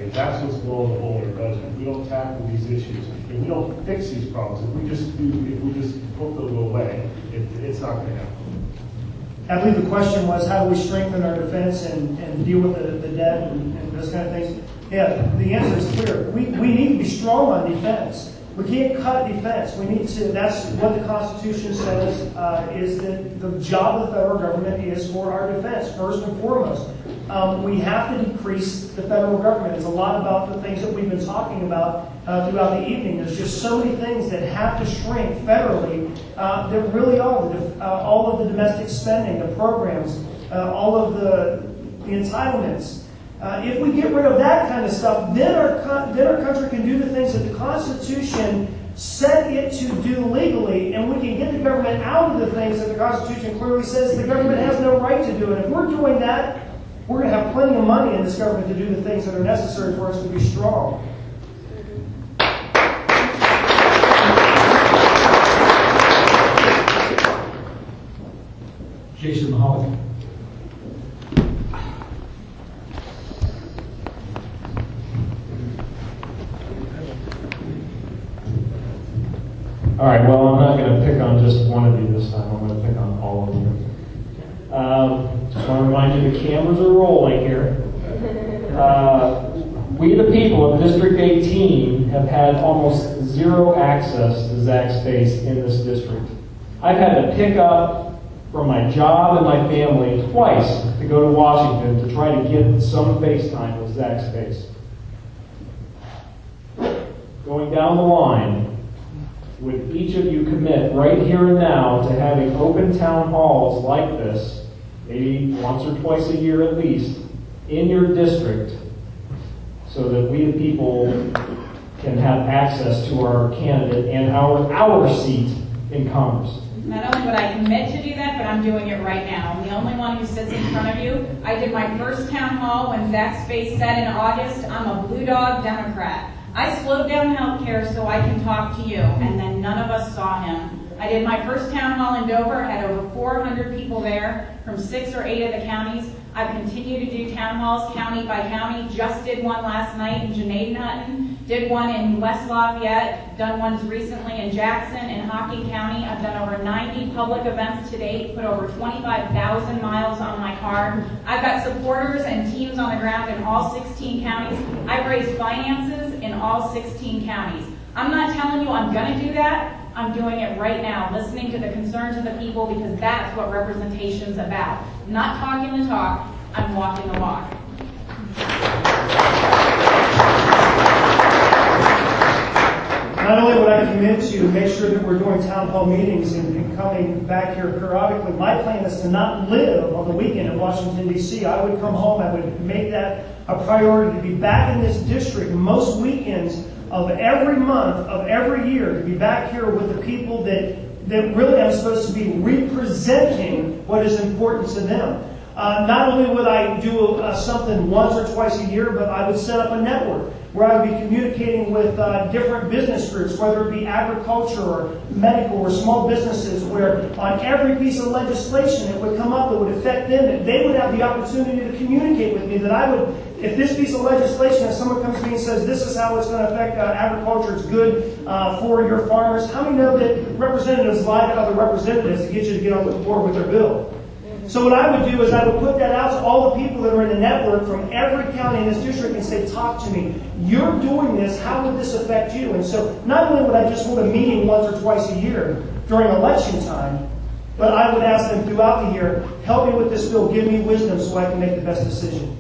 That's what's blowing the hole in our budget. If we don't tackle these issues, if we don't fix these problems, if we just hope they'll go away, it's not going to happen. I believe the question was, how do we strengthen our defense and deal with the debt and those kind of things? Yeah, the answer is clear. We need to be strong on defense. We can't cut defense. We need to. That's what the Constitution says is that the job of the federal government is for our defense, first and foremost. We have to decrease the federal government. It's a lot about the things that we've been talking about throughout the evening. There's just so many things that have to shrink federally that really are. All of the domestic spending, the programs, all of the entitlements. If we get rid of that kind of stuff, then our country can do the things that the Constitution set it to do legally, and we can get the government out of the things that the Constitution clearly says the government has no right to do. And if we're doing that, we're going to have plenty of money in this government to do the things that are necessary for us to be strong. Jason Mahalik. All right, well, I'm not going to pick on just one of you this time. I'm going to pick on all of you. Just want to remind you the cameras are rolling here. We, the people of District 18, have had almost zero access to Zach space in this district. I've had to pick up from my job and my family twice to go to Washington to try to get some face time with Zach space. Going down the line, would each of you commit right here and now to having open town halls like this, maybe once or twice a year at least, in your district, so that we the people can have access to our candidate and our seat in Congress? Not only would I commit to do that, but I'm doing it right now. I'm the only one who sits in front of you. I did my first town hall when Zach Space said in August, I'm a blue dog Democrat. I slowed down healthcare so I can talk to you, and then none of us saw him. I did my first town hall in Dover, had over 400 people there from 6 or 8 of the counties. I've continued to do town halls county by county, just did one last night in Janadenhutton, did one in West Lafayette, done ones recently in Jackson and Hocking County. I've done over 90 public events to date, put over 25,000 miles on my car. I've got supporters and teams on the ground in all 16 counties. I've raised finances in all 16 counties. I'm not telling you I'm going to do that. I'm doing it right now, listening to the concerns of the people, because that's what representation's about. I'm not talking the talk, I'm walking the walk. Not only would I commit to make sure that we're doing town hall meetings and coming back here periodically, my plan is to not live on the weekend in Washington, D.C. I would come home, I would make that a priority to be back in this district most weekends of every month, of every year, to be back here with the people that really I'm supposed to be representing what is important to them. Not only would I do something once or twice a year, but I would set up a network where I would be communicating with different business groups, whether it be agriculture or medical or small businesses, where on every piece of legislation that would come up that would affect them, that they would have the opportunity to communicate with me, that I would, if this piece of legislation, if someone comes to me and says, this is how it's going to affect agriculture, it's good for your farmers, how many know that representatives lie to other representatives to get you to get on board with their bill? So what I would do is I would put that out to all the people that are in the network from every county in this district and say, talk to me. You're doing this. How would this affect you? And so not only would I just hold a meeting once or twice a year during election time, but I would ask them throughout the year, help me with this bill, give me wisdom so I can make the best decision.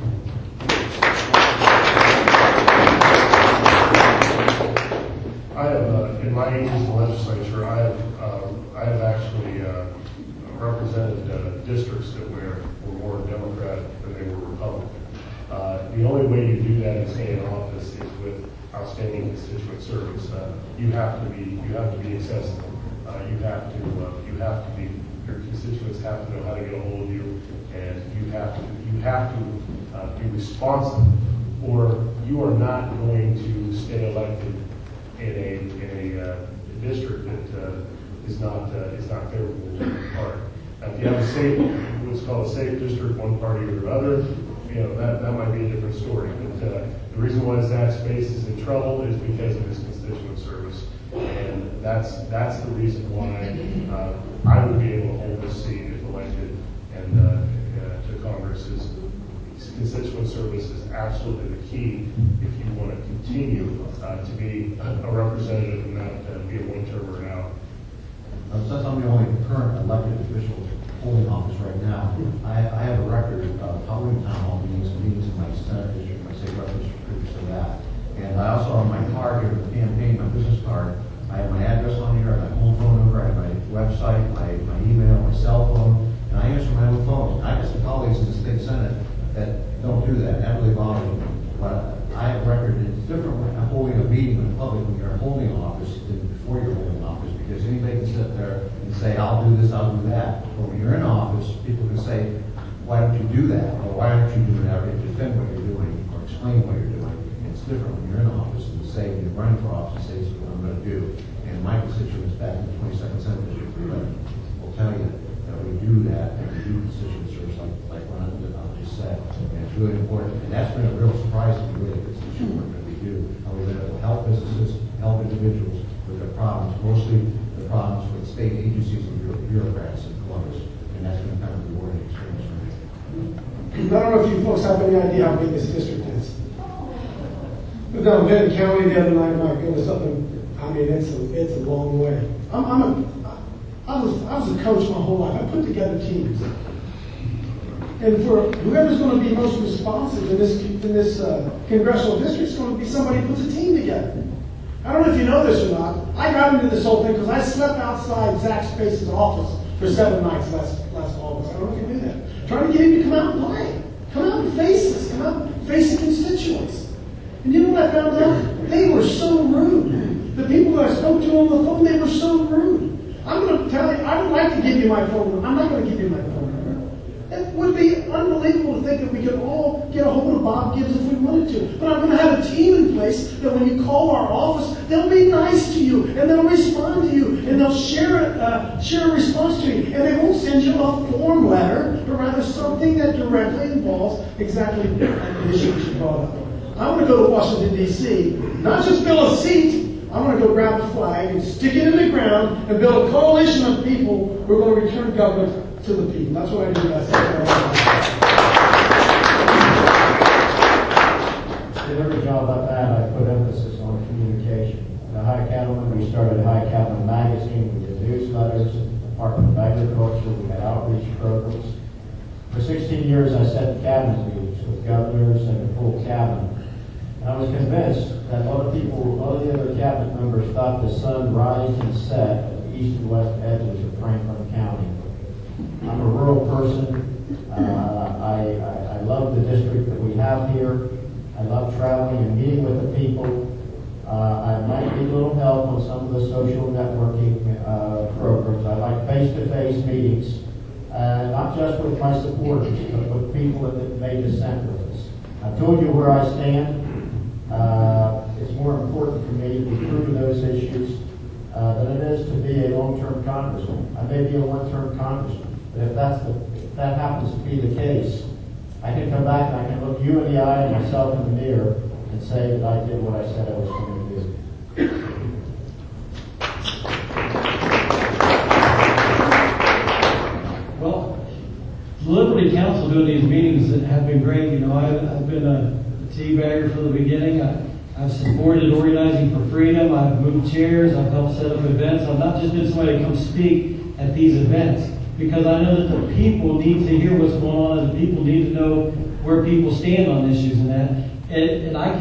I have, in my agency legislature, I have actually represented districts that were more Democrat than they were Republican. The only way you do that and stay in office is with outstanding constituent service. You have to be accessible. You have to be. Your constituents have to know how to get a hold of you, and you have to be responsive, or you are not going to stay elected in a district that is not favorable to your party. If you have a safe, what's called a safe district, one party or another, that might be a different story. But The reason why Zach Space is in trouble is because of his constituent service. And that's the reason why I would be able to hold this seat if elected and to Congress. Is constituent service is absolutely the key if you want to continue to be a representative and not be a one-termer out. Since I'm the only current elected official holding office right now, I have a record of holding town hall meetings and meetings in my Senate district, my state representative previous to that. And I also have my card here for the campaign, my business card. I have my address on here, I have my home phone number, I have my website, my email, my cell phone, and I answer my own phone. I have some colleagues in the state Senate that don't do that. That really bothers me. But I have a record. It's different when I'm holding a meeting in public when you're holding office than before you're holding office, because anybody can sit there and say, I'll do this, I'll do that. But when you're in office, people can say, why don't you do that? Or why aren't you doing that? Or defend what you're doing or explain what you're doing. And it's different when you're in office and say, you're running for office and say, this is what I'm going to do. And my constituents back in the 22nd Senate District will tell you that we do that and we do constituent service like what I just said. And it's really important. And that's been a real surprise to me, really, constituent work that we do. How we've been able to help businesses, help individuals with their problems, mostly the problems with state agencies and bureaucrats in Columbus. And that's been kind of a rewarding experience for me. I don't know if you folks have any idea how big this district is. But down in Benton County the other night, my goodness, it's a long way. I was a coach my whole life. I put together teams. And for whoever's going to be most responsive in this congressional district is going to be somebody who puts a team together. I don't know if you know this or not. I got into this whole thing because I slept outside Zach Space's office for 7 nights last August. I don't know if you knew that. Trying to get him to come out and play. Come out and face us. Come out and face the constituents. And you know what I found out? They were so rude. The people that I spoke to on the phone, they were so rude. I'm going to tell you, I would like to give you my phone number. I'm not going to give you my phone number. It would be unbelievable to think that we could all get a hold of Bob Gibbs if we wanted to. But I'm going to have a team in place that when you call our office, they'll be nice to you, and they'll respond to you, and they'll share a response to you. And they won't send you a form letter, but rather something that directly involves exactly the issue that you brought up. I want to go to Washington, D.C., not just fill a seat. I want to go grab a flag and stick it in the ground and build a coalition of people who are going to return government to the people. That's what I do. Did a good job about that. I put emphasis on communication. The High Cattleman, we started High Cattleman Magazine. We did newsletters, Department of Agriculture. We had outreach programs. For 16 years, I sat in cabinet meetings with governors and the full cabinet. And I was convinced that a lot of the other cabinet members thought the sun rised and set at the east and west edges of Franklin County. I'm a rural person. I love the district that we have here. I love traveling and meeting with the people. I might need a little help on some of the social networking programs. I like face-to-face meetings, not just with my supporters, but with people that may dissent with us. I've told you where I stand. It's more important for me to be true to those issues than it is to be a long-term congressman. I may be a one-term congressman, but if that happens to be the case, I can come back and I can look you in the eye and myself in the mirror and say that I did what I said I was going to do. Well, the Liberty Council doing these meetings have been great. You know, I've been a teabagger from the beginning. I've supported Organizing for Freedom. I've moved chairs. I've helped set up events. I've not just been somebody to come speak at these events because I know that the people need to hear what's going on and the people need to know where people stand on issues and that. And I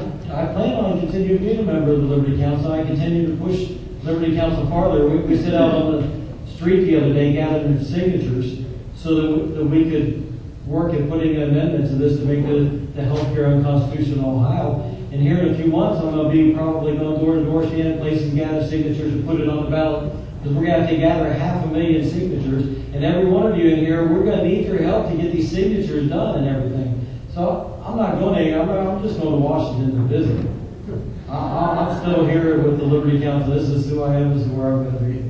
plan on continuing being a member of the Liberty Council. I continue to push Liberty Council farther. We sit out on the street the other day gathering signatures so that we could work at putting an amendment to this to make the health care unconstitutional in Ohio. And here in a few months, I'm going to be probably going door to door, stand in places, gather signatures, and put it on the ballot. Because we're going to have to gather 500,000 signatures. And every one of you in here, we're going to need your help to get these signatures done and everything. So I'm not going anywhere. I'm just going to Washington to visit. I'm still here with the Liberty Council. This is who I am. This is where I'm going to be.